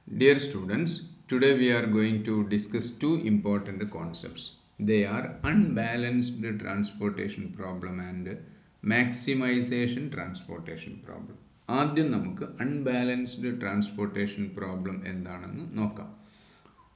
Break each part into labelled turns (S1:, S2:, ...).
S1: Dear students, today we are going to discuss two important concepts. They are unbalanced transportation problem and maximization transportation problem. ആദ്യം നമുക്ക് unbalanced transportation problem എന്താണെന്ന് നോക്കാം.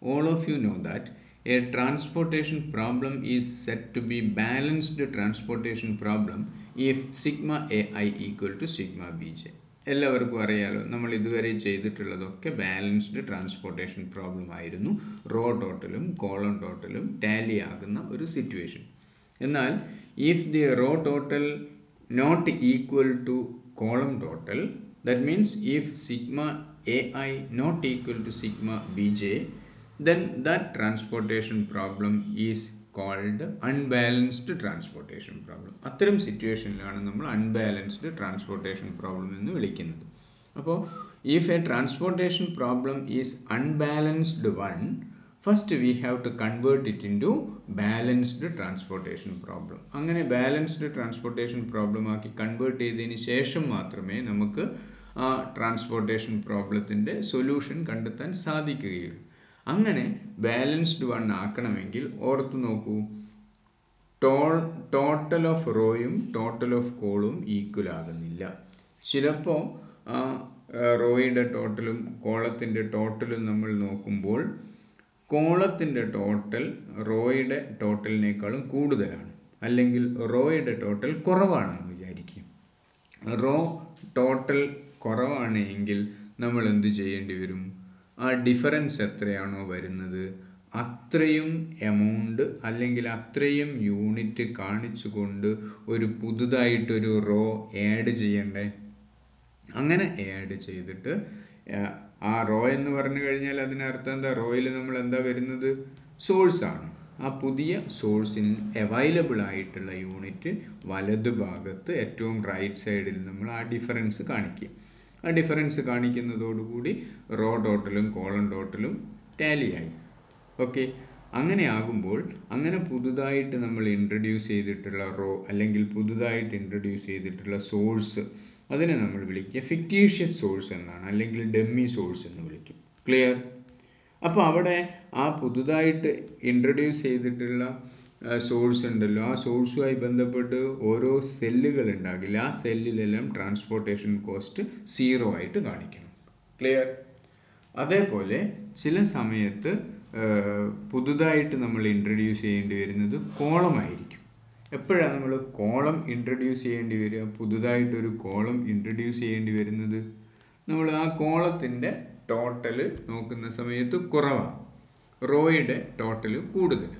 S1: All of you know that a transportation problem is said to be balanced transportation problem if sigma ai equal to sigma bj. എല്ലാവർക്കും അറിയാലോ, നമ്മൾ ഇതുവരെ ചെയ്തിട്ടുള്ളതൊക്കെ balanced transportation problem ആയിരുന്നു. റോ ടോട്ടലും കോളം ടോട്ടലും ടാലി ആകുന്ന ഒരു സിറ്റുവേഷൻ. എന്നാൽ if the row total not equal to column total, that means if sigma a i not equal to sigma b j, then that transportation problem is called unbalanced transportation problem. അത്തരം സിറ്റുവേഷനിലാണ് നമ്മൾ unbalanced transportation problem എന്ന് വിളിക്കുന്നത്. അപ്പോൾ if a transportation problem is unbalanced one, first we have to convert it into balanced transportation problem. അങ്ങനെ balanced transportation problem ആക്കി convert ചെയ്തതിന് ശേഷം മാത്രമേ നമുക്ക് ആ ട്രാൻസ്പോർട്ടേഷൻ പ്രോബ്ലത്തിൻ്റെ സൊല്യൂഷൻ കണ്ടെത്താൻ സാധിക്കുകയുള്ളൂ. അങ്ങനെ ബാലൻസ്ഡ് വൺ ആക്കണമെങ്കിൽ ഓർത്ത് നോക്കൂ, ടോട്ടൽ ഓഫ് റോയും ടോട്ടൽ ഓഫ് കോളും ഈക്വൽ ആകുന്നില്ല. ചിലപ്പോൾ റോയുടെ ടോട്ടലും കോളത്തിൻ്റെ ടോട്ടലും നമ്മൾ നോക്കുമ്പോൾ കോളത്തിൻ്റെ ടോട്ടൽ റോയുടെ ടോട്ടലിനേക്കാളും കൂടുതലാണ്, അല്ലെങ്കിൽ റോയുടെ ടോട്ടൽ കുറവാണെന്ന് വിചാരിക്കും. റോ ടോട്ടൽ കുറവാണ് എങ്കിൽ നമ്മൾ എന്ത് ചെയ്യേണ്ടി വരും? ആ ഡിഫറൻസ് എത്രയാണോ വരുന്നത് അത്രയും എമൗണ്ട് അല്ലെങ്കിൽ അത്രയും യൂണിറ്റ് കാണിച്ചുകൊണ്ട് ഒരു പുതുതായിട്ടൊരു റോ ആഡ് ചെയ്യണ്ടേ? അങ്ങനെ ആഡ് ചെയ്തിട്ട് ആ റോ എന്ന് പറഞ്ഞു കഴിഞ്ഞാൽ അതിനർത്ഥം എന്താ? റോയിൽ നമ്മൾ എന്താ വരുന്നത്? സോഴ്സാണ്. ആ പുതിയ സോഴ്സിന് അവൈലബിൾ ആയിട്ടുള്ള യൂണിറ്റ് വലതുഭാഗത്ത് ഏറ്റവും റൈറ്റ് സൈഡിൽ നമ്മൾ ആ ഡിഫറൻസ് കാണിക്കുക. ആ ഡിഫറൻസ് കാണിക്കുന്നതോടുകൂടി റോ ടോട്ടലും കോളം ടോട്ടലും ടാലിയായി. ഓക്കെ, അങ്ങനെ ആകുമ്പോൾ അങ്ങനെ പുതുതായിട്ട് നമ്മൾ ഇൻട്രൊഡ്യൂസ് ചെയ്തിട്ടുള്ള റോ അല്ലെങ്കിൽ പുതുതായിട്ട് ഇൻട്രൊഡ്യൂസ് ചെയ്തിട്ടുള്ള സോഴ്സ്, അതിനെ നമ്മൾ വിളിക്കുക ഫിക്റ്റീഷ്യസ് സോഴ്സ് എന്നാണ്, അല്ലെങ്കിൽ ഡമ്മി സോഴ്സ് എന്ന് വിളിക്കും. ക്ലിയർ? അപ്പോൾ അവിടെ ആ പുതുതായിട്ട് ഇൻട്രൊഡ്യൂസ് ചെയ്തിട്ടുള്ള സോഴ്സ് ഉണ്ടല്ലോ, ആ സോഴ്സുമായി ബന്ധപ്പെട്ട് ഓരോ സെല്ലുകൾ ഉണ്ടാകില്ല. ആ സെല്ലിലെല്ലാം ട്രാൻസ്പോർട്ടേഷൻ കോസ്റ്റ് 0 ആയിട്ട് കാണിക്കണം. ക്ലിയർ? അതേപോലെ ചില സമയത്ത് പുതുതായിട്ട് നമ്മൾ ഇൻട്രൊഡ്യൂസ് ചെയ്യേണ്ടി വരുന്നത് കോളമായിരിക്കും. എപ്പോഴാണ് നമ്മൾ കോളം ഇൻട്രൊഡ്യൂസ് ചെയ്യേണ്ടി വരിക? പുതുതായിട്ടൊരു കോളം ഇൻട്രൊഡ്യൂസ് ചെയ്യേണ്ടി വരുന്നത് നമ്മൾ ആ കോളത്തിൻ്റെ ടോട്ടൽ നോക്കുന്ന സമയത്ത് കുറവാണ്, റോയുടെ ടോട്ടൽ കൂടുതൽ.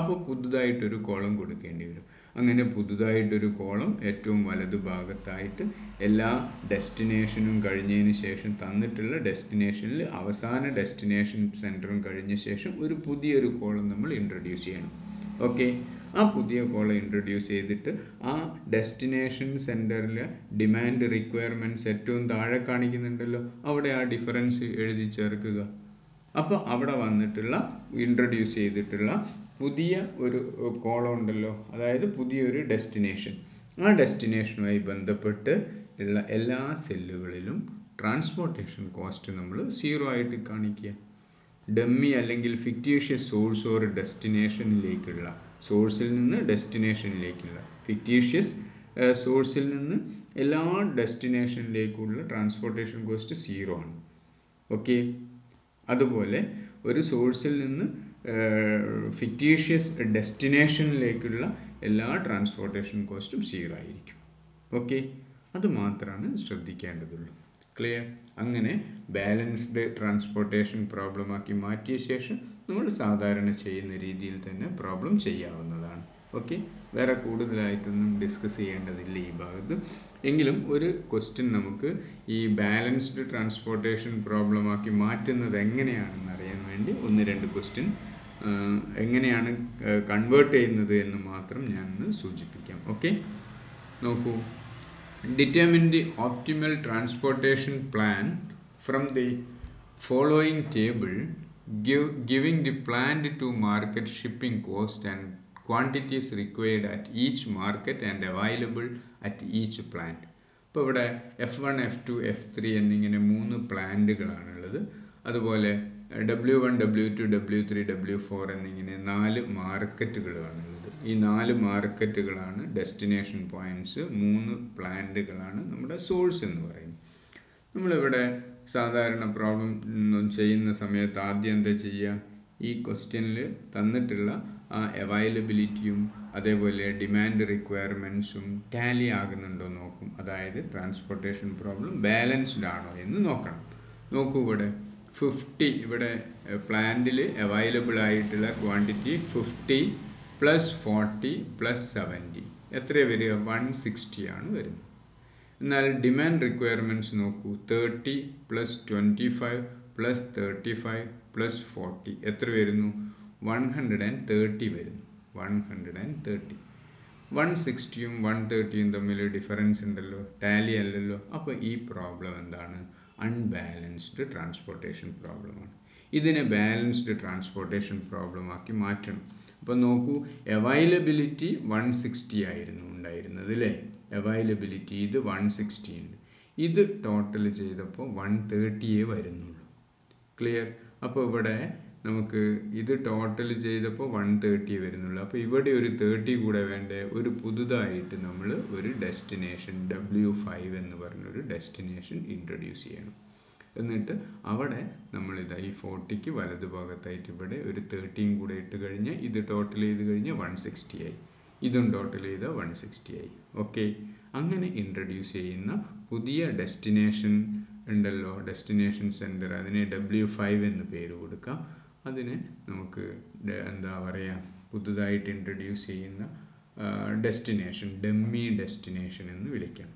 S1: അപ്പോൾ പുതുതായിട്ടൊരു കോളം കൊടുക്കേണ്ടി വരും. അങ്ങനെ പുതുതായിട്ടൊരു കോളം ഏറ്റവും വലതുഭാഗത്തായിട്ട് എല്ലാ ഡെസ്റ്റിനേഷനും കഴിഞ്ഞതിന് ശേഷം തന്നിട്ടുള്ള ഡെസ്റ്റിനേഷനിൽ അവസാന ഡെസ്റ്റിനേഷൻ സെൻറ്ററും കഴിഞ്ഞ ശേഷം ഒരു പുതിയൊരു കോളം നമ്മൾ ഇൻട്രൊഡ്യൂസ് ചെയ്യണം. ഓക്കെ, ആ പുതിയ കോളം ഇൻട്രൊഡ്യൂസ് ചെയ്തിട്ട് ആ ഡെസ്റ്റിനേഷൻ സെൻറ്ററിലെ ഡിമാൻഡ് റിക്വയർമെൻറ്റ്സ് ഏറ്റവും താഴെ കാണിക്കുന്നുണ്ടല്ലോ, അവിടെ ആ ഡിഫറൻസ് എഴുതി ചേർക്കുക. അപ്പോൾ അവിടെ വന്നിട്ടുള്ള ഇൻട്രൊഡ്യൂസ് ചെയ്തിട്ടുള്ള പുതിയ ഒരു കോളം ഉണ്ടല്ലോ, അതായത് പുതിയൊരു ഡെസ്റ്റിനേഷൻ, ആ ഡെസ്റ്റിനേഷനുമായി ബന്ധപ്പെട്ട് ഉള്ള എല്ലാ സെല്ലുകളിലും ട്രാൻസ്പോർട്ടേഷൻ കോസ്റ്റ് നമ്മൾ 0 ആയിട്ട് കാണിക്കുക. ഡമ്മി അല്ലെങ്കിൽ ഫിക്റ്റീഷ്യസ് സോഴ്സ് ഓർ ഡെസ്റ്റിനേഷനിലേക്കുള്ള, സോഴ്സിൽ നിന്ന് ഡെസ്റ്റിനേഷനിലേക്കുള്ള, ഫിക്റ്റീഷ്യസ് സോഴ്സിൽ നിന്ന് എല്ലാ ഡെസ്റ്റിനേഷനിലേക്കുള്ള ട്രാൻസ്പോർട്ടേഷൻ കോസ്റ്റ് 0 ആണ്. ഓക്കെ, അതുപോലെ ഒരു സോഴ്സിൽ നിന്ന് ഫിക്റ്റീഷ്യസ് ഡെസ്റ്റിനേഷനിലേക്കുള്ള എല്ലാ ട്രാൻസ്പോർട്ടേഷൻ കോസ്റ്റും 0 ആയിരിക്കും. ഓക്കെ, അത് മാത്രമാണ് ശ്രദ്ധിക്കേണ്ടതുള്ളൂ. ക്ലിയർ? അങ്ങനെ ബാലൻസ്ഡ് ട്രാൻസ്പോർട്ടേഷൻ പ്രോബ്ലമാക്കി മാറ്റിയ ശേഷം നമ്മൾ സാധാരണ ചെയ്യുന്ന രീതിയിൽ തന്നെ പ്രോബ്ലം ചെയ്യാവുന്നതാണ്. ഓക്കെ, വേറെ കൂടുതലായിട്ടൊന്നും ഡിസ്കസ് ചെയ്യേണ്ടതില്ല ഈ ഭാഗത്ത്. എങ്കിലും ഒരു ക്വസ്റ്റ്യൻ നമുക്ക് ഈ ബാലൻസ്ഡ് ട്രാൻസ്പോർട്ടേഷൻ പ്രോബ്ലമാക്കി മാറ്റുന്നത് എങ്ങനെയാണെന്ന് അറിയാൻ വേണ്ടി 1-2 ക്വസ്റ്റ്യൻ എങ്ങനെയാണ് കൺവേർട്ട് ചെയ്യുന്നത് എന്ന് മാത്രം ഞാനൊന്ന് സൂചിപ്പിക്കാം. ഓക്കെ, നോക്കൂ. Determine the optimal transportation plan from the following table, giving the planned to market shipping cost and quantities required at each market and available at each plant. ഇപ്പോൾ ഇവിടെ F1, F2, F3 എന്നിങ്ങനെ 3 പ്ലാന്റുകളാണുള്ളത്. അതുപോലെ W1, W2, W3, W4 എന്നിങ്ങനെ 4 മാർക്കറ്റുകളാണുള്ളത്. ഈ 4 മാർക്കറ്റുകളാണ് destination points. 3 പ്ലാന്റുകളാണ് നമ്മുടെ source എന്ന് പറയുന്നത്. നമ്മളിവിടെ സാധാരണ പ്രോബ്ലം ചെയ്യുന്ന സമയത്ത് ആദ്യം എന്താ ചെയ്യുക? ഈ ക്വസ്റ്റ്യനിൽ തന്നിട്ടുള്ള ആ അവൈലബിലിറ്റിയും അതേപോലെ ഡിമാൻഡ് റിക്വയർമെൻറ്റ്സും ടാലി ആകുന്നുണ്ടോ നോക്കും. അതായത് ട്രാൻസ്പോർട്ടേഷൻ പ്രോബ്ലം ബാലൻസ്ഡ് ആണോ എന്ന് നോക്കണം. നോക്കൂ, ഇവിടെ 50, ഇവിടെ പ്ലാന്റിൽ അവൈലബിൾ ആയിട്ടുള്ള ക്വാണ്ടിറ്റി 50 + 40 + 70 എത്ര വരിക? 160 ആണ് വരുന്നത്. എന്നാൽ ഡിമാൻഡ് റിക്വയർമെൻറ്റ്സ് നോക്കൂ, 30 + 25 + 35 + 40 എത്ര വരുന്നു? 130 വരുന്നു. 130. 160യും 130യും തമ്മിൽ ഡിഫറൻസ് ഉണ്ടല്ലോ, ടാലി അല്ലല്ലോ. അപ്പോൾ ഈ പ്രോബ്ലം എന്താണ്? അൺബാലൻസ്ഡ് ട്രാൻസ്പോർട്ടേഷൻ പ്രോബ്ലമാണ്. ഇതിനെ ബാലൻസ്ഡ് ട്രാൻസ്പോർട്ടേഷൻ പ്രോബ്ലമാക്കി മാറ്റണം. അപ്പോൾ നോക്കൂ, അവൈലബിലിറ്റി 160 ആയിരുന്നു ഉണ്ടായിരുന്നത് അല്ലേ? അവൈലബിലിറ്റി ഇത് 160 ഉണ്ട്. ഇത് ടോട്ടൽ ചെയ്തപ്പോൾ 130 വരുന്നുള്ളൂ. ക്ലിയർ? അപ്പോൾ ഇവിടെ നമുക്ക് ഇത് ടോട്ടൽ ചെയ്തപ്പോൾ 130 വരുന്നുള്ളൂ. അപ്പോൾ ഇവിടെ ഒരു 30 കൂടെ വേണ്ടേ? ഒരു പുതുതായിട്ട് നമ്മൾ ഒരു ഡെസ്റ്റിനേഷൻ W5 എന്ന് പറഞ്ഞൊരു ഡെസ്റ്റിനേഷൻ ഇൻട്രൊഡ്യൂസ് ചെയ്യണം. എന്നിട്ട് അവിടെ നമ്മളിതാ ഈ 40ക്ക് വലതുഭാഗത്തായിട്ട് ഇവിടെ ഒരു 30 കൂടെ ഇട്ട് കഴിഞ്ഞ് ഇത് ടോട്ടൽ ചെയ്ത് കഴിഞ്ഞ് 160 ആയി. ഇതും ടോട്ടൽ ചെയ്ത 160 ആയി. ഓക്കെ, അങ്ങനെ ഇൻട്രൊഡ്യൂസ് ചെയ്യുന്ന പുതിയ ഡെസ്റ്റിനേഷൻ ഉണ്ടല്ലോ, ഡെസ്റ്റിനേഷൻ സെൻറ്റർ, അതിനെ W5 എന്ന് പേര് കൊടുക്കാം. അതിനെ നമുക്ക് എന്താ പറയുക, പുതുതായിട്ട് ഇൻട്രൊഡ്യൂസ് ചെയ്യുന്ന ഡെസ്റ്റിനേഷൻ ഡമ്മി ഡെസ്റ്റിനേഷൻ എന്ന് വിളിക്കാം.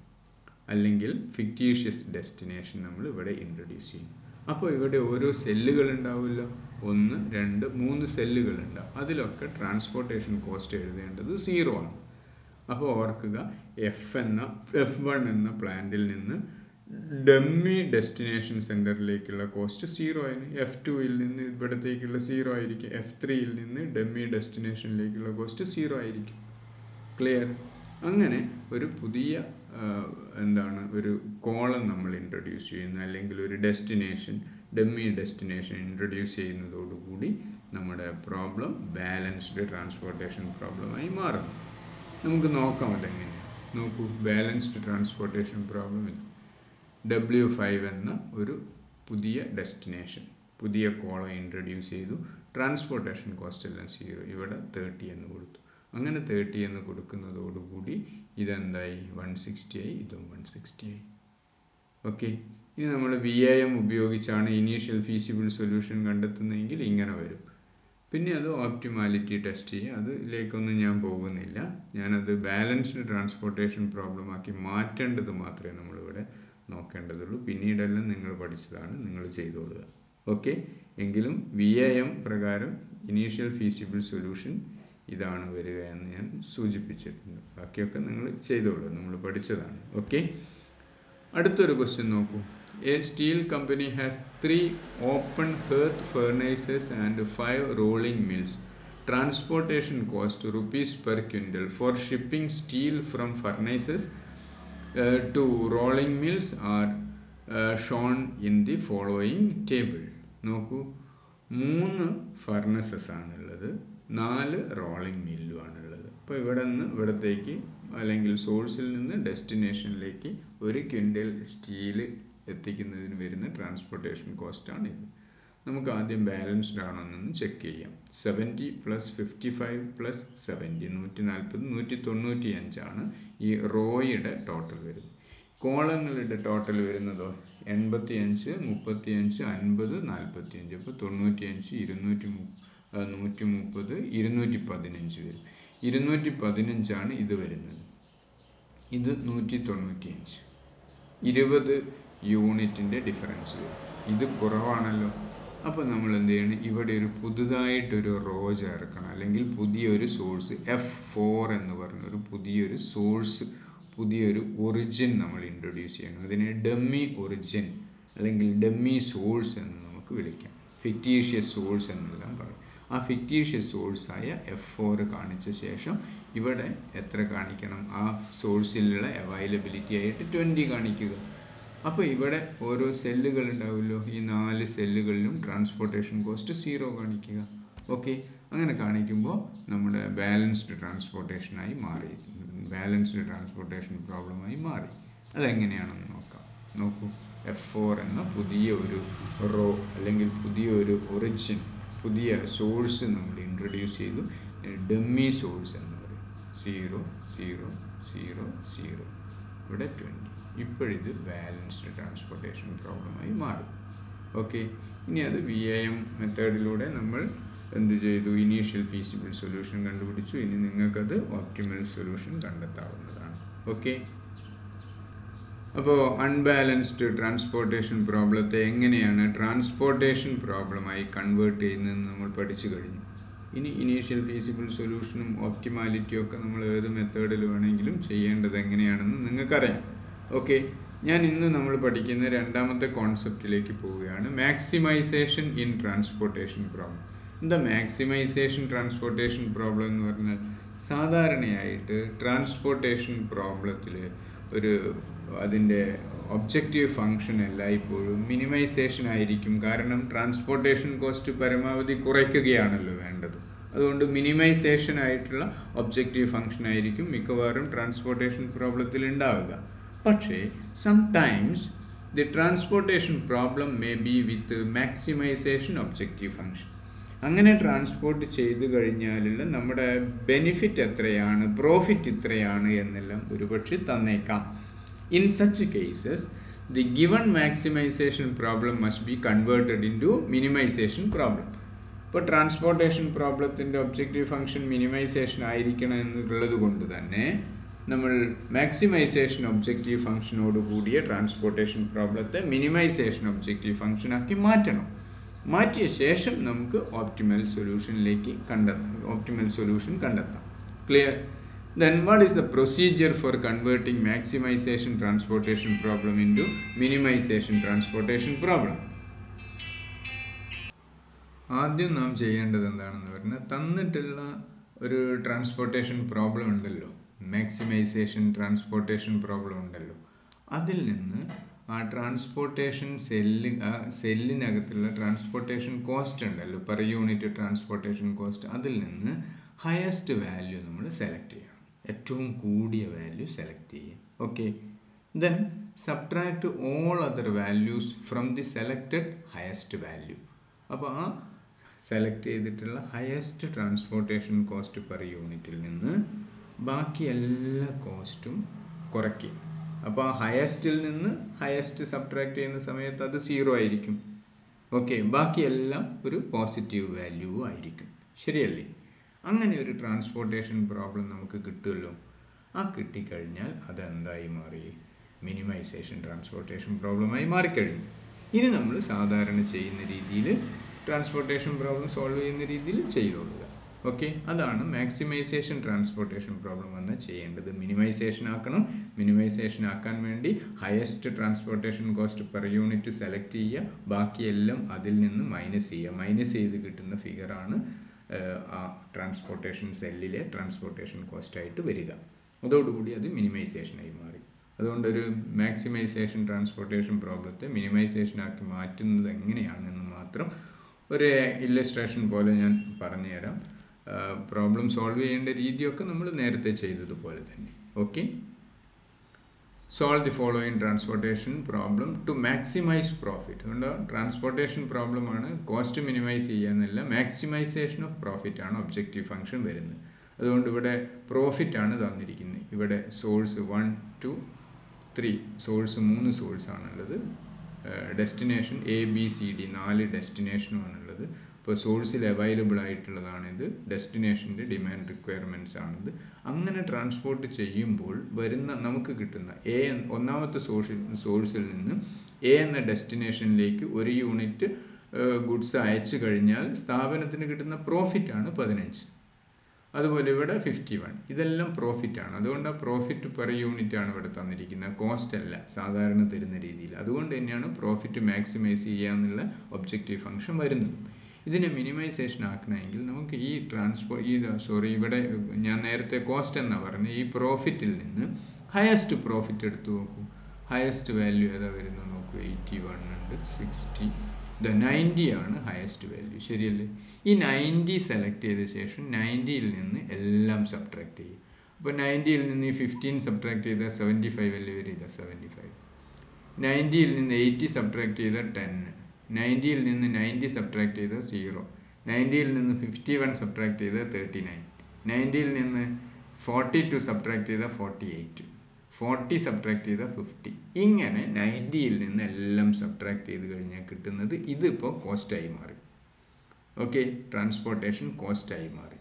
S1: അല്ലെങ്കിൽ ഫിക്റ്റീഷ്യസ് ഡെസ്റ്റിനേഷൻ നമ്മൾ ഇവിടെ ഇൻട്രൊഡ്യൂസ് ചെയ്യും. അപ്പോൾ ഇവിടെ ഓരോ സെല്ലുകൾ ഉണ്ടാവുമല്ലോ, 1, 2, 3 സെല്ലുകൾ ഉണ്ടാവും. അതിലൊക്കെ ട്രാൻസ്പോർട്ടേഷൻ കോസ്റ്റ് എഴുതേണ്ടത് 0 ആണ്. അപ്പോൾ ഓർക്കുക, F1 എന്ന പ്ലാന്റിൽ നിന്ന് ഡമ്മി ഡെസ്റ്റിനേഷൻ സെൻറ്ററിലേക്കുള്ള കോസ്റ്റ് 0 ആയിരുന്നു. F2ൽ നിന്ന് ഇവിടത്തേക്കുള്ള 0 ആയിരിക്കും. F3യിൽ നിന്ന് ഡമ്മി ഡെസ്റ്റിനേഷനിലേക്കുള്ള കോസ്റ്റ് 0 ആയിരിക്കും. ക്ലിയർ? അങ്ങനെ ഒരു പുതിയ ഒരു കോളം നമ്മൾ ഇൻട്രൊഡ്യൂസ് ചെയ്യുന്നു, അല്ലെങ്കിൽ ഒരു ഡെസ്റ്റിനേഷൻ ഡമ്മി ഡെസ്റ്റിനേഷൻ ഇൻട്രൊഡ്യൂസ് ചെയ്യുന്നതോടുകൂടി നമ്മുടെ പ്രോബ്ലം ബാലൻസ്ഡ് ട്രാൻസ്പോർട്ടേഷൻ പ്രോബ്ലമായി മാറും. നമുക്ക് നോക്കാം അതെങ്ങനെയാണ്. നോക്കൂ, ബാലൻസ്ഡ് ട്രാൻസ്പോർട്ടേഷൻ പ്രോബ്ലം ഇത് W5 എന്ന ഒരു പുതിയ ഡെസ്റ്റിനേഷൻ, പുതിയ കോളം ഇൻട്രൊഡ്യൂസ് ചെയ്തു. ട്രാൻസ്പോർട്ടേഷൻ കോസ്റ്റ് എല്ലാം 0, ഇവിടെ 30 എന്ന് കൊടുത്തു. അങ്ങനെ 30 എന്ന് കൊടുക്കുന്നതോടുകൂടി ഇതെന്തായി? 160 ആയി. ഇതും 160 ആയി. ഓക്കെ, ഇനി നമ്മൾ VIM ഉപയോഗിച്ചാണ് ഇനീഷ്യൽ ഫീസിബിൾ സൊല്യൂഷൻ കണ്ടെത്തുന്നതെങ്കിൽ ഇങ്ങനെ വരും. പിന്നെ അത് ഓപ്റ്റിമാലിറ്റി ടെസ്റ്റ് ചെയ്യുക. അതിലേക്കൊന്നും ഞാൻ പോകുന്നില്ല. ഞാനത് ബാലൻസ്ഡ് ട്രാൻസ്പോർട്ടേഷൻ പ്രോബ്ലമാക്കി മാറ്റേണ്ടത് മാത്രമേ നമ്മളിവിടെ നോക്കേണ്ടതുള്ളൂ. പിന്നീടെല്ലാം നിങ്ങൾ പഠിച്ചതാണ്, നിങ്ങൾ ചെയ്തോളുക. ഓക്കെ, എങ്കിലും VIM പ്രകാരം ഇനീഷ്യൽ ഫീസിബിൾ സൊല്യൂഷൻ ഇതാണ് വരിക എന്ന് ഞാൻ സൂചിപ്പിച്ചിട്ടുണ്ട്. ബാക്കിയൊക്കെ നിങ്ങൾ ചെയ്തോളൂ, നമ്മൾ പഠിച്ചതാണ്. ഓക്കെ, അടുത്തൊരു ക്വസ്റ്റ്യൻ നോക്കൂ. A steel company has 3 open hearth furnaces and 5 rolling mills. Transportation cost rupees per quintal for shipping steel from furnaces to rolling mills are shown in the following table. നോക്കൂ, 3 furnaces ആണുള്ളത്, 4 rolling മില്ലും ആണുള്ളത്. അപ്പോൾ ഇവിടെ നിന്ന് ഇവിടത്തേക്ക്, അല്ലെങ്കിൽ സോഴ്സിൽ നിന്ന് ഡെസ്റ്റിനേഷനിലേക്ക് 1 ക്വിൻ്റൽ സ്റ്റീൽ എത്തിക്കുന്നതിന് വരുന്ന ട്രാൻസ്പോർട്ടേഷൻ കോസ്റ്റാണ് ഇത്. നമുക്ക് ആദ്യം ബാലൻസ്ഡ് ആണോ എന്നൊന്ന് ചെക്ക് ചെയ്യാം. 70 + 55 + 70 140, 195 ആണ് ഈ റോയുടെ ടോട്ടൽ വരുന്നത്. കോളങ്ങളുടെ ടോട്ടൽ വരുന്നതോ 85, 35, 50, 45. അപ്പോൾ 95, 130, 215 വരും. 215 ആണ് ഇത് വരുന്നത്. ഇത് 195, 20 യൂണിറ്റിൻ്റെ ഡിഫറൻസ് വരും. ഇത് കുറവാണല്ലോ. അപ്പോൾ നമ്മൾ എന്ത് ചെയ്യണം? ഇവിടെ ഒരു പുതുതായിട്ടൊരു റോ ചേർക്കണം, അല്ലെങ്കിൽ പുതിയൊരു സോഴ്സ് F4 എന്ന് പറഞ്ഞൊരു പുതിയൊരു സോഴ്സ്, പുതിയൊരു ഒറിജിൻ നമ്മൾ ഇൻട്രൊഡ്യൂസ് ചെയ്യണം. അതിനെ ഡമ്മി ഒറിജിൻ അല്ലെങ്കിൽ ഡമ്മി സോഴ്സ് എന്ന് നമുക്ക് വിളിക്കാം. ഫിക്റ്റീഷ്യസ് സോഴ്സ് എന്നെല്ലാം പറയും. ആ ഫിക്റ്റീഷ്യസ് സോഴ്സായ F4 കാണിച്ച ശേഷം ഇവിടെ എത്ര കാണിക്കണം? ആ സോഴ്സിലുള്ള അവൈലബിലിറ്റി ആയിട്ട് 20 കാണിക്കുക. അപ്പോൾ ഇവിടെ ഓരോ സെല്ലുകൾ ഉണ്ടാവുമല്ലോ, ഈ 4 സെല്ലുകളിലും ട്രാൻസ്പോർട്ടേഷൻ കോസ്റ്റ് 0 കാണിക്കുക. ഓക്കെ, അങ്ങനെ കാണിക്കുമ്പോൾ നമ്മുടെ ബാലൻസ്ഡ് ട്രാൻസ്പോർട്ടേഷനായി മാറി, ബാലൻസ്ഡ് ട്രാൻസ്പോർട്ടേഷൻ പ്രോബ്ലമായി മാറി. അതെങ്ങനെയാണെന്ന് നോക്കാം. നോക്കൂ, F4 എന്ന പുതിയ ഒരു റോ അല്ലെങ്കിൽ പുതിയ ഒരു ഒറിജിൻ, പുതിയ സോഴ്സ് നമ്മൾ ഇൻട്രൊഡ്യൂസ് ചെയ്തു. ഡമ്മി സോഴ്സ് എന്ന് പറയും. 0 0 0 0, ഇവിടെ 20. ഇപ്പോഴിത് ബാലൻസ്ഡ് ട്രാൻസ്പോർട്ടേഷൻ പ്രോബ്ലമായി മാറും. ഓക്കെ, ഇനി അത് VAM മെത്തേഡിലൂടെ നമ്മൾ എന്ത് ചെയ്തു? ഇനീഷ്യൽ ഫീസിബിൾ സൊല്യൂഷൻ കണ്ടുപിടിച്ചു. ഇനി നിങ്ങൾക്കത് ഓപ്റ്റിമൽ സൊല്യൂഷൻ കണ്ടെത്താവുന്നതാണ്. ഓക്കെ, അപ്പോൾ അൺബാലൻസ്ഡ് ട്രാൻസ്പോർട്ടേഷൻ പ്രോബ്ലത്തെ എങ്ങനെയാണ് ട്രാൻസ്പോർട്ടേഷൻ പ്രോബ്ലമായി കൺവേർട്ട് ചെയ്യുന്നതെന്ന് നമ്മൾ പഠിച്ചു കഴിഞ്ഞു. ഇനി ഇനീഷ്യൽ ഫീസിബിൾ സൊല്യൂഷനും ഓപ്റ്റിമാലിറ്റിയും ഒക്കെ നമ്മൾ ഏത് മെത്തേഡിൽ വേണമെങ്കിലും ചെയ്യേണ്ടത് എങ്ങനെയാണെന്ന് നിങ്ങൾക്കറിയാം. ഓക്കെ, ഞാൻ ഇന്ന് നമ്മൾ പഠിക്കുന്ന രണ്ടാമത്തെ കോൺസെപ്റ്റിലേക്ക് പോവുകയാണ്. Maximisation in transportation problem. എന്താ മാക്സിമൈസേഷൻ ട്രാൻസ്പോർട്ടേഷൻ പ്രോബ്ലം എന്ന് പറഞ്ഞാൽ? സാധാരണയായിട്ട് ട്രാൻസ്പോർട്ടേഷൻ പ്രോബ്ലത്തിൽ അതിൻ്റെ ഒബ്ജക്റ്റീവ് ഫങ്ഷൻ എല്ലായ്പ്പോഴും മിനിമൈസേഷൻ ആയിരിക്കും. കാരണം ട്രാൻസ്പോർട്ടേഷൻ കോസ്റ്റ് പരമാവധി കുറയ്ക്കുകയാണല്ലോ വേണ്ടത്. അതുകൊണ്ട് മിനിമൈസേഷൻ ആയിട്ടുള്ള ഒബ്ജക്റ്റീവ് ഫങ്ഷൻ ആയിരിക്കും മിക്കവാറും ട്രാൻസ്പോർട്ടേഷൻ പ്രോബ്ലത്തിൽ ഉണ്ടാവുക. പക്ഷേ sometimes the transportation problem may be with maximisation objective function. അങ്ങനെ ട്രാൻസ്പോർട്ട് ചെയ്തു കഴിഞ്ഞാലുള്ള നമ്മുടെ ബെനിഫിറ്റ് എത്രയാണ്, പ്രോഫിറ്റ് ഇത്രയാണ് എന്നെല്ലാം ഒരുപക്ഷെ തന്നേക്കാം. In such cases, the given maximization problem must be converted into minimization problem. ഇപ്പോൾ ട്രാൻസ്പോർട്ടേഷൻ പ്രോബ്ലത്തിൻ്റെ ഒബ്ജക്റ്റീവ് ഫംഗ്ഷൻ മിനിമൈസേഷൻ ആയിരിക്കണം എന്നുള്ളത് കൊണ്ട് തന്നെ നമ്മൾ മാക്സിമൈസേഷൻ ഒബ്ജക്റ്റീവ് ഫംഗ്ഷനോട് കൂടിയ ട്രാൻസ്പോർട്ടേഷൻ പ്രോബ്ലത്തെ മിനിമൈസേഷൻ ഒബ്ജക്റ്റീവ് ഫംഗ്ഷനാക്കി മാറ്റണം. മാറ്റിയ ശേഷം നമുക്ക് ഓപ്റ്റിമൽ സൊല്യൂഷൻ കണ്ടെത്താം. Clear? Then what is the procedure for converting maximization transportation problem into minimization transportation problem? ആദ്യം നാം ചെയ്യേണ്ടത് എന്താണെന്ന് പറഞ്ഞാൽ, തന്നിട്ടുള്ള ഒരു ട്രാൻസ്പോർട്ടേഷൻ പ്രോബ്ലം ഉണ്ടല്ലോ, മാക്സിമൈസേഷൻ ട്രാൻസ്പോർട്ടേഷൻ പ്രോബ്ലം ഉണ്ടല്ലോ, അതിൽ നിന്ന് ആ ട്രാൻസ്പോർട്ടേഷൻ സെല്ലിനകത്തുള്ള ട്രാൻസ്പോർട്ടേഷൻ കോസ്റ്റ് ഉണ്ടല്ലോ, പെർ യൂണിറ്റ് ട്രാൻസ്പോർട്ടേഷൻ കോസ്റ്റ്, അതിൽ നിന്ന് ഹയസ്റ്റ് വാല്യൂ നമ്മൾ സെലക്ട് ചെയ്യണം. ഏറ്റവും കൂടിയ വാല്യൂ സെലക്ട് ചെയ്യുക. Okay, then subtract all other values from the selected highest value. അപ്പോൾ ആ സെലക്ട് ചെയ്തിട്ടുള്ള ഹയസ്റ്റ് ട്രാൻസ്പോർട്ടേഷൻ കോസ്റ്റ് പെർ യൂണിറ്റിൽ നിന്ന് ബാക്കി എല്ലാ കോസ്റ്റും കുറയ്ക്കുക. അപ്പോൾ ആ ഹയസ്റ്റിൽ നിന്ന് ഹയസ്റ്റ് സബ്ട്രാക്ട് ചെയ്യുന്ന സമയത്ത് അത് 0 ആയിരിക്കും. ഓക്കെ, ബാക്കിയെല്ലാം ഒരു പോസിറ്റീവ് വാല്യൂ ആയിരിക്കും. ശരിയല്ലേ? അങ്ങനെ ഒരു ട്രാൻസ്പോർട്ടേഷൻ പ്രോബ്ലം നമുക്ക് കിട്ടുമല്ലോ. ആ കിട്ടിക്കഴിഞ്ഞാൽ അതെന്തായി മാറി? മിനിമൈസേഷൻ ട്രാൻസ്പോർട്ടേഷൻ പ്രോബ്ലമായി മാറിക്കഴിഞ്ഞു. ഇനി നമ്മൾ സാധാരണ ചെയ്യുന്ന രീതിയിൽ ട്രാൻസ്പോർട്ടേഷൻ പ്രോബ്ലം സോൾവ് ചെയ്യുന്ന രീതിയിൽ ചെയ്തോളുക. ഓക്കെ, അതാണ് മാക്സിമൈസേഷൻ ട്രാൻസ്പോർട്ടേഷൻ പ്രോബ്ലം വന്ന് ചെയ്യേണ്ടത്. മിനിമൈസേഷൻ ആക്കണം. മിനിമൈസേഷൻ ആക്കാൻ വേണ്ടി highest transportation cost per unit select ചെയ്യുക, ബാക്കിയെല്ലാം അതിൽ നിന്ന് മൈനസ് ചെയ്യുക. മൈനസ് ചെയ്ത് കിട്ടുന്ന ഫിഗറാണ് ആ ട്രാൻസ്പോർട്ടേഷൻ സെല്ലിലെ ട്രാൻസ്പോർട്ടേഷൻ കോസ്റ്റായിട്ട് വരിക. അതോടുകൂടി അത് മിനിമൈസേഷനായി മാറി. അതുകൊണ്ടൊരു മാക്സിമൈസേഷൻ ട്രാൻസ്പോർട്ടേഷൻ പ്രോബ്ലത്തെ മിനിമൈസേഷനാക്കി മാറ്റുന്നത് എങ്ങനെയാണെന്ന് മാത്രം ഒരു ഇല്ലസ്ട്രേഷൻ പോലെ ഞാൻ പറഞ്ഞുതരാം. പ്രോബ്ലം സോൾവ് ചെയ്യേണ്ട രീതിയൊക്കെ നമ്മൾ നേരത്തെ ചെയ്തതുപോലെ തന്നെ. ഓക്കെ, solve the following transportation problem to maximize profit. അതുകൊണ്ട് ട്രാൻസ്പോർട്ടേഷൻ പ്രോബ്ലമാണ്, കോസ്റ്റ് മിനിമൈസ് ചെയ്യാന്നല്ല, മാക്സിമൈസേഷൻ ഓഫ് പ്രോഫിറ്റ് ആണ് ഒബ്ജക്റ്റീവ് ഫംഗ്ഷൻ വരുന്നത്. അതുകൊണ്ട് ഇവിടെ പ്രോഫിറ്റ് ആണ് തന്നിരിക്കുന്നത്. ഇവിടെ സോഴ്സ് 1 2 3 സോഴ്സ് 3 സോഴ്സാണുള്ളത്. ഡെസ്റ്റിനേഷൻ ABCD 4 ഡെസ്റ്റിനേഷനുമാണുള്ളത്. ഇപ്പോൾ സോഴ്സിൽ അവൈലബിൾ ആയിട്ടുള്ളതാണിത്, ഡെസ്റ്റിനേഷൻ്റെ ഡിമാൻഡ് റിക്വയർമെൻറ്റ്സ് ആണിത്. അങ്ങനെ ട്രാൻസ്പോർട്ട് ചെയ്യുമ്പോൾ നമുക്ക് കിട്ടുന്ന ഒന്നാമത്തെ സോഴ്സിൽ നിന്ന് A എന്ന ഡെസ്റ്റിനേഷനിലേക്ക് 1 യൂണിറ്റ് ഗുഡ്സ് അയച്ചു കഴിഞ്ഞാൽ സ്ഥാപനത്തിന് കിട്ടുന്ന പ്രോഫിറ്റാണ് 15. അതുപോലെ ഇവിടെ 51. ഇതെല്ലാം പ്രോഫിറ്റാണ്. അതുകൊണ്ട് ആ പ്രോഫിറ്റ് പെർ യൂണിറ്റ് ആണ് ഇവിടെ തന്നിരിക്കുന്നത്, കോസ്റ്റ് അല്ല സാധാരണ തരുന്ന രീതിയിൽ. അതുകൊണ്ട് തന്നെയാണ് പ്രോഫിറ്റ് മാക്സിമൈസ് ചെയ്യാന്നുള്ള ഒബ്ജക്റ്റീവ് ഫംഗ്ഷൻ വരുന്നത്. ഇതിനെ മിനിമൈസേഷൻ ആക്കണമെങ്കിൽ നമുക്ക് ഇവിടെ ഞാൻ നേരത്തെ കോസ്റ്റ് എന്നാണ് പറഞ്ഞത്, ഈ പ്രോഫിറ്റിൽ നിന്ന് ഹയസ്റ്റ് പ്രോഫിറ്റ് എടുത്തു നോക്കൂ. ഹയസ്റ്റ് വാല്യൂ ഏതാ വരുന്നത് നോക്കൂ, 81 ഉണ്ട്, 60, 90 ആണ് ഹയസ്റ്റ് വാല്യൂ, ശരിയല്ലേ? ഈ 90 സെലക്ട് ചെയ്ത ശേഷം 90യിൽ നിന്ന് എല്ലാം സബ്ട്രാക്ട് ചെയ്യും. അപ്പോൾ 90യിൽ നിന്ന് ഈ 15 സബ്ട്രാക്ട് ചെയ്താൽ 75 അല്ലേ വരിക, 75. 90യിൽ നിന്ന് 80 സബ്ട്രാക്ട് ചെയ്താൽ 10, 90യിൽ നിന്ന് 90 സബ്ട്രാക്ട് ചെയ്താൽ 0, 90യിൽ നിന്ന് 51 സബ്ട്രാക്ട് ചെയ്താൽ 39, 90യിൽ നിന്ന് 42 സബ്ട്രാക്ട് ചെയ്താൽ 48, 40 സബ്ട്രാക്ട് ചെയ്താൽ 50. ഇങ്ങനെ 90യിൽ നിന്ന് എല്ലാം സബ്ട്രാക്ട് ചെയ്ത് കഴിഞ്ഞാൽ കിട്ടുന്നത് ഇതിപ്പോൾ കോസ്റ്റായി മാറി. ഓക്കെ, ട്രാൻസ്പോർട്ടേഷൻ കോസ്റ്റായി മാറി.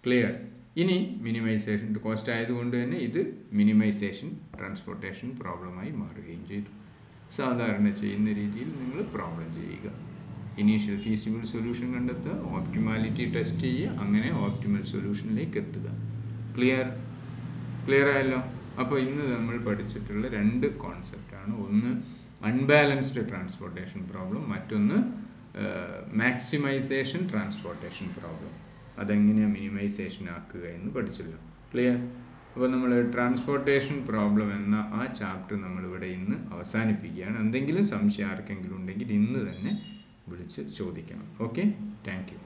S1: ക്ലിയർ? ഇനി മിനിമൈസേഷൻ കോസ്റ്റ് ആയതുകൊണ്ട് തന്നെ ഇത് മിനിമൈസേഷൻ ട്രാൻസ്പോർട്ടേഷൻ പ്രോബ്ലമായി മാറുകയും ചെയ്തു. സാധാരണ ചെയ്യുന്ന രീതിയിൽ നിങ്ങൾ പ്രോബ്ലം ചെയ്യുക. ഇനീഷ്യൽ ഫീസിബിൾ സൊല്യൂഷൻ കണ്ടെത്തുക, ഓപ്റ്റിമാലിറ്റി ടെസ്റ്റ് ചെയ്യുക, അങ്ങനെ ഓപ്റ്റിമൽ സൊല്യൂഷനിലേക്ക് എത്തുക. ക്ലിയർ ആയല്ലോ? അപ്പോൾ ഇന്ന് നമ്മൾ പഠിച്ചിട്ടുള്ള 2 കോൺസെപ്റ്റാണ്. ഒന്ന് അൺബാലൻസ്ഡ് ട്രാൻസ്പോർട്ടേഷൻ പ്രോബ്ലം, മറ്റൊന്ന് മാക്സിമൈസേഷൻ ട്രാൻസ്പോർട്ടേഷൻ പ്രോബ്ലം. അതെങ്ങനെയാണ് മിനിമൈസേഷൻ ആക്കുക എന്ന് പഠിച്ചല്ലോ. ക്ലിയർ? അപ്പോൾ നമ്മൾ ട്രാൻസ്പോർട്ടേഷൻ പ്രോബ്ലം എന്ന ആ ചാപ്റ്റർ നമ്മളിവിടെ ഇന്ന് അവസാനിപ്പിക്കുകയാണ്. എന്തെങ്കിലും സംശയം ആർക്കെങ്കിലും ഉണ്ടെങ്കിൽ ഇന്ന് തന്നെ വിളിച്ച് ചോദിക്കണം. Okay, thank you.